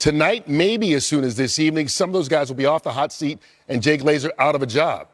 tonight, maybe as soon as this evening, some of those guys will be off the hot seat and Jay Glazer out of a job.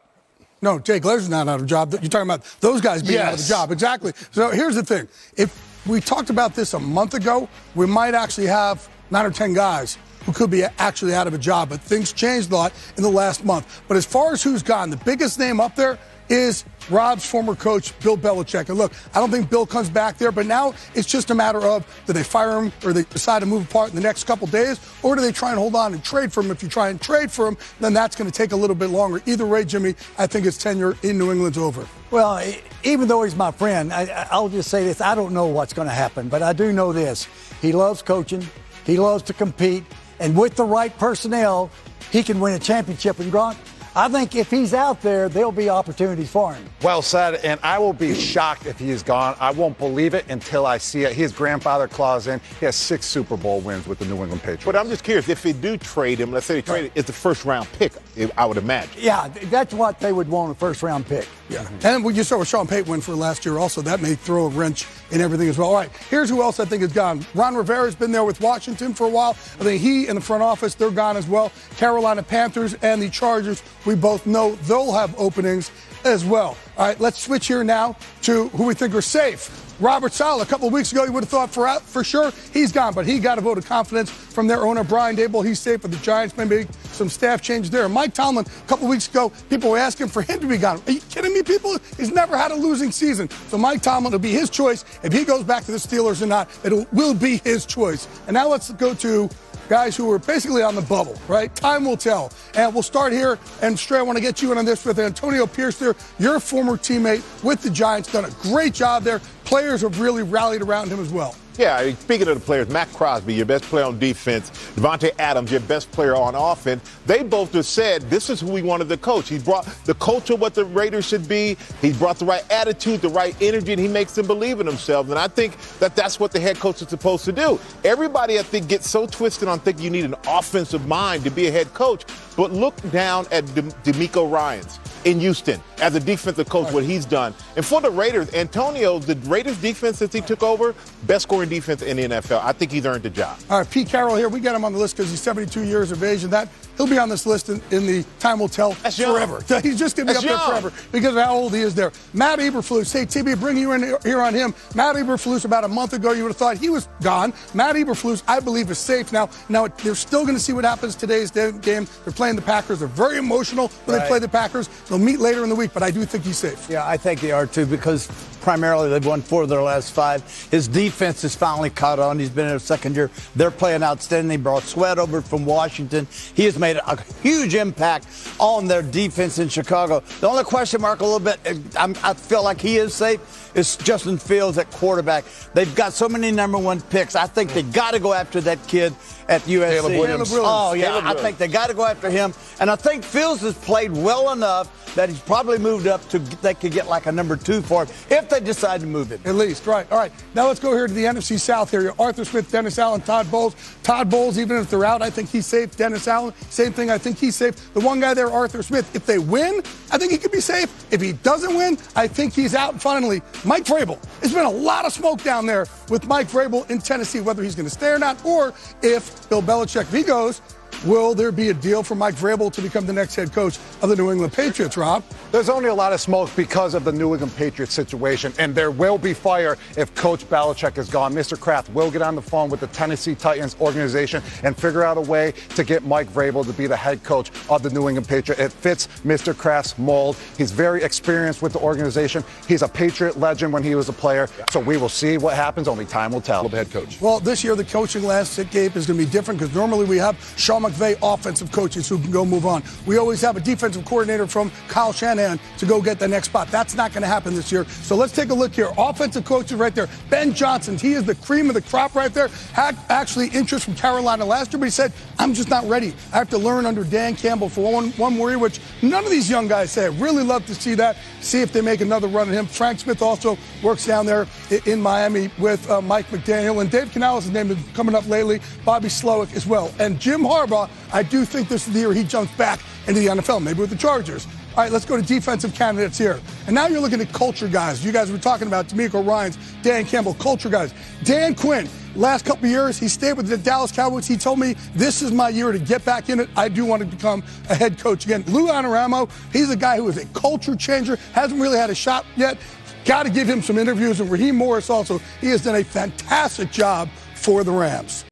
No, Jay Glazer's not out of a job. You're talking about those guys being out of a job. Exactly. So here's the thing. If we talked about this a month ago, we might actually have 9 or 10 guys who could be actually out of a job. But things changed a lot in the last month. But as far as who's gone, the biggest name up there is Rob's former coach, Bill Belichick. And look, I don't think Bill comes back there, but now it's just a matter of, do they fire him or they decide to move apart in the next couple days, or do they try and hold on and trade for him? If you try and trade for him, then that's going to take a little bit longer. Either way, Jimmy, I think his tenure in New England's over. Well, even though he's my friend, I'll just say this. I don't know what's going to happen, but I do know this. He loves coaching. He loves to compete. And with the right personnel, he can win a championship. And Gronk, I think if he's out there, there'll be opportunities for him. Well said, and I will be shocked if he is gone. I won't believe it until I see it. His grandfather clause in. He has 6 Super Bowl wins with the New England Patriots. But I'm just curious, if they do trade him, let's say they trade him, it's the first-round pick, I would imagine. Yeah, that's what they would want, a first-round pick. Yeah, and we just saw what Sean Payton went for last year also. That may throw a wrench in everything as well. All right, here's who else I think is gone. Ron Rivera's been there with Washington for a while. I think he and the front office, they're gone as well. Carolina Panthers and the Chargers, we both know they'll have openings as well. All right, let's switch here now to who we think are safe. Robert Saleh, a couple of weeks ago, you would have thought for sure he's gone, but he got a vote of confidence from their owner, Brian Daboll. He's safe with the Giants, maybe some staff change there. Mike Tomlin, a couple of weeks ago, people were asking for him to be gone. Are you kidding me, people? He's never had a losing season. So Mike Tomlin, it'll be his choice. If he goes back to the Steelers or not, it will be his choice. And now let's go to guys who are basically on the bubble, right? Time will tell. And we'll start here. And Stray, I want to get you in on this with Antonio Pierce there, your former teammate with the Giants, done a great job there. Players have really rallied around him as well. Yeah, speaking of the players, Matt Crosby, your best player on defense, Devontae Adams, your best player on offense, they both have said this is who we wanted to coach. He brought the culture, what the Raiders should be. He brought the right attitude, the right energy, and he makes them believe in themselves. And I think that's what the head coach is supposed to do. Everybody, I think, gets so twisted on thinking you need an offensive mind to be a head coach. But look down at DeMeco Ryans in Houston as a defensive coach, what he's done. And for the Raiders, Antonio, the Raiders defense since he took over, best scoring defense in the NFL. I think he's earned the job. All right, Pete Carroll here. We got him on the list because he's 72 years of age, and that he'll be on this list in the time will tell forever. He's just going to be up there forever because of how old he is there. Matt Eberflus. Hey, TB, bring you in here on him. Matt Eberflus, about a month ago, you would have thought he was gone. Matt Eberflus, I believe, is safe now. Now, they're still going to see what happens today's game. They're playing the Packers. They're very emotional when they play the Packers. They'll meet later in the week, but I do think he's safe. Yeah, I think they are, too, because primarily they've won 4 of their last 5. His defense has finally caught on. He's been in his second year. They're playing outstanding. They brought Sweat over from Washington. He has made a huge impact on their defense in Chicago. The only question mark a little bit, I feel like he is safe, is Justin Fields at quarterback. They've got so many number 1 picks. I think they got to go after that kid at USC. Caleb Williams. Oh, yeah, I think they got to go after him. And I think Fields has played well enough that he's probably moved up to they could get like a number 2 for him if they decide to move him. At least, right. All right, now let's go here to the NFC South area. Arthur Smith, Dennis Allen, Todd Bowles. Todd Bowles, even if they're out, I think he's safe. Dennis Allen, same thing, I think he's safe. The one guy there, Arthur Smith, if they win, I think he could be safe. If he doesn't win, I think he's out. And finally, Mike Vrabel. There's been a lot of smoke down there with Mike Vrabel in Tennessee, whether he's going to stay or not, or if Bill Belichick, if he goes, will there be a deal for Mike Vrabel to become the next head coach of the New England Patriots, Rob? There's only a lot of smoke because of the New England Patriots situation, and there will be fire if Coach Belichick is gone. Mr. Kraft will get on the phone with the Tennessee Titans organization and figure out a way to get Mike Vrabel to be the head coach of the New England Patriots. It fits Mr. Kraft's mold. He's very experienced with the organization. He's a Patriot legend when he was a player, so we will see what happens. Only time will tell. Head coach. Well, this year the coaching landscape is going to be different because normally we have Sean McVay offensive coaches who can go move on. We always have a defensive coordinator from Kyle Shanahan to go get the next spot. That's not going to happen this year. So let's take a look here. Offensive coaches right there. Ben Johnson, he is the cream of the crop right there. Had actually interest from Carolina last year, but he said, I'm just not ready. I have to learn under Dan Campbell for one more year, which none of these young guys say. I'd really love to see that, see if they make another run at him. Frank Smith also works down there in Miami with Mike McDaniel. And Dave Canales' name has been coming up lately. Bobby Slowick as well. And Jim Harbaugh, I do think this is the year he jumps back into the NFL, maybe with the Chargers. All right, let's go to defensive candidates here. And now you're looking at culture guys. You guys were talking about DeMeco Ryans, Dan Campbell, culture guys. Dan Quinn, last couple of years, he stayed with the Dallas Cowboys. He told me, this is my year to get back in it. I do want to become a head coach again. Lou Anarumo, he's a guy who is a culture changer, hasn't really had a shot yet. Got to give him some interviews. And Raheem Morris also, he has done a fantastic job for the Rams.